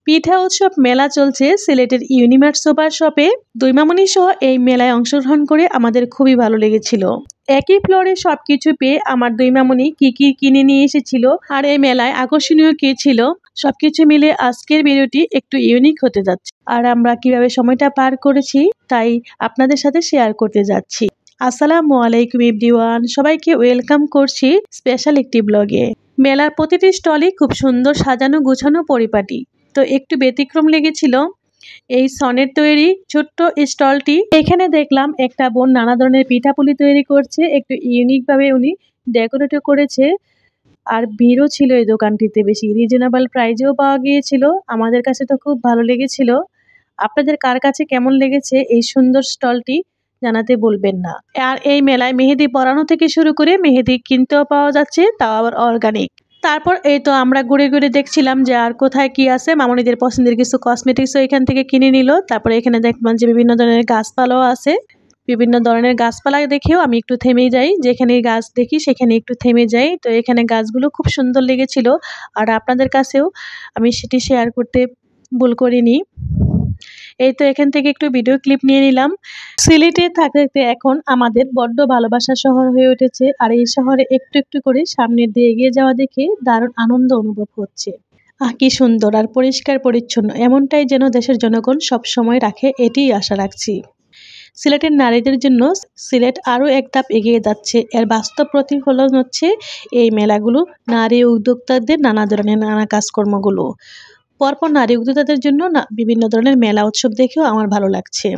পিঠা উৎসব মেলা চলছে সিলেটের ইউনিমার্ট সুপার শপে। দুই মামুনি সহ এই মেলায় অংশগ্রহণ করে আমাদের খুবই ভালো লেগেছিল। একই ফ্লোরে সবকিছু পেয়ে আমার দুই মামুনি কি কি কিনে নিয়ে এসেছিল আর এই মেলায় আকর্ষণীয় কি ছিল সবকিছু মিলে আজকের ভিডিওটি একটু ইউনিক হতে যাচ্ছে। আর আমরা কিভাবে সময়টা পার করেছি তাই আপনাদের সাথে শেয়ার করতে যাচ্ছি। আসসালামু আলাইকুম এভরিওয়ান, সবাইকে ওয়েলকাম করছি স্পেশাল একটি ব্লগে। মেলার প্রতিটি স্টলই খুব সুন্দর সাজানো গুছানো পরিপাটি। তো একটু ব্যতিক্রম লেগেছিল এই সনের তৈরি ছোট্ট স্টলটি। এখানে দেখলাম একটা বোন নানা ধরনের পিঠাপুলি তৈরি করছে, একটু ইউনিক ভাবে উনি ডেকোরেটও করেছে। আর ভিড়ও ছিল এই দোকানটিতে বেশি, রিজনেবল প্রাইজেও পাওয়া গিয়েছিল। আমাদের কাছে তো খুব ভালো লেগেছিল। আপনাদের কার কাছে কেমন লেগেছে এই সুন্দর স্টলটি জানাতে বলবেন না। আর এই মেলায় মেহেদি পরানো থেকে শুরু করে মেহেদি কিনতেও পাওয়া যাচ্ছে, তাও আবার অর্গানিক। তারপর এই তো আমরা ঘুরে ঘুরে দেখছিলাম যে আর কোথায় কি আছে। মামুনিদের পছন্দের কিছু কসমেটিক্সও এখান থেকে কিনে নিল। তারপরে এখানে দেখলাম যে বিভিন্ন ধরনের গাছপালাও আছে। বিভিন্ন ধরনের গাছপালা দেখেও আমি একটু থেমে যাই, যেখানে গাছ দেখি সেখানে একটু থেমে যাই। তো এখানে গাছগুলো খুব সুন্দর লেগেছিল আর আপনাদের কাছেও আমি সেটি শেয়ার করতে ভুল করিনি। এই তো এখান থেকে একটু ভিডিও ক্লিপ নিয়ে নিলাম। সিলেটে থাকতে থাকতে এখন আমাদের বড্ড ভালোবাসার শহর হয়ে উঠেছে। আর এই শহরে একটু একটু করে সামনের দিয়ে এগিয়ে যাওয়া দেখে দারুণ আনন্দ অনুভব হচ্ছে। কি সুন্দর আর পরিষ্কার পরিচ্ছন্ন, এমনটাই যেন দেশের জনগণ সব সময় রাখে, এটিই আশা রাখছি। সিলেটের নারীদের জন্য সিলেট আরও এক ধাপ এগিয়ে যাচ্ছে। এর বাস্তব প্রতিফলন হচ্ছে এই মেলাগুলো, নারী উদ্যোক্তাদের নানা ধরনের নানা কাজকর্মগুলো। পরপর নারী উদ্যোক্তাদের জন্য বিভিন্ন ধরনের মেলা উৎসব দেখেও আমার ভালো লাগছে।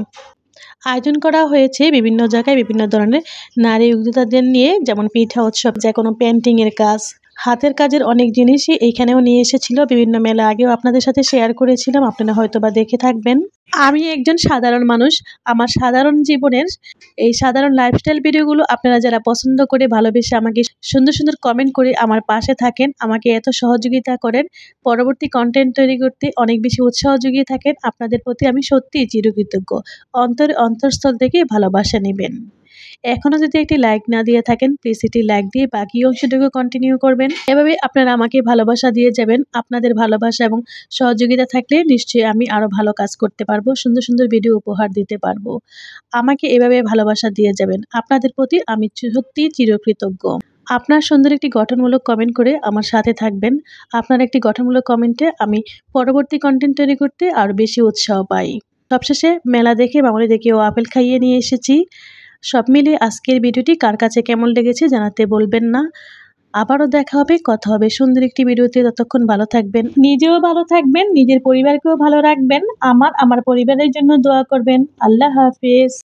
আয়োজন করা হয়েছে বিভিন্ন জায়গায় বিভিন্ন ধরনের নারী উদ্যোক্তাদের নিয়ে, যেমন পিঠা উৎসব, যে কোনো পেন্টিংয়ের কাজ, হাতের কাজের অনেক জিনিসই এইখানেও নিয়ে এসেছিল। বিভিন্ন মেলা আগেও আপনাদের সাথে শেয়ার করেছিলাম, আপনারা হয়তো বা দেখে থাকবেন। আমি একজন সাধারণ মানুষ, আমার সাধারণ জীবনের এই সাধারণ লাইফস্টাইল ভিডিওগুলো আপনারা যারা পছন্দ করে ভালোবেসে আমাকে সুন্দর সুন্দর কমেন্ট করে আমার পাশে থাকেন, আমাকে এত সহযোগিতা করেন, পরবর্তী কন্টেন্ট তৈরি করতে অনেক বেশি উৎসাহ জুগিয়ে থাকেন, আপনাদের প্রতি আমি সত্যিই চিরকৃতজ্ঞ। অন্তরস্থল থেকে ভালোবাসা নেবেন। এখনও যদি একটি লাইক না দিয়ে থাকেন প্লিজ এটি লাইক দিয়ে বাকি অংশটুকু কন্টিনিউ করবেন। এভাবে আপনারা আমাকে ভালোবাসা দিয়ে যাবেন। আপনাদের ভালোবাসা এবং সহযোগিতা থাকলে নিশ্চয়ই আমি আরও ভালো কাজ করতে পারবো, সুন্দর সুন্দর ভিডিও উপহার দিতে পারবো। আমাকে এভাবে ভালোবাসা দিয়ে যাবেন, আপনাদের প্রতি আমি সত্যিই চিরকৃতজ্ঞ। আপনার সুন্দর একটি গঠনমূলক কমেন্ট করে আমার সাথে থাকবেন। আপনার একটি গঠনমূলক কমেন্টে আমি পরবর্তী কন্টেন্ট তৈরি করতে আরও বেশি উৎসাহ পাই। সবশেষে মেলা দেখে মামুনি দেখে ও আপেল খাইয়ে নিয়ে এসেছি। সব মিলিয়ে আজকের ভিডিওটি কার কাছে কেমন লেগেছে জানাতে বলবেন না। আবারও দেখা হবে, কথা হবে সুন্দর একটি ভিডিওতে। ততক্ষণ ভালো থাকবেন, নিজেও ভালো থাকবেন, নিজের পরিবারকেও ভালো রাখবেন, আমার পরিবারের জন্য দোয়া করবেন। আল্লাহ হাফেজ।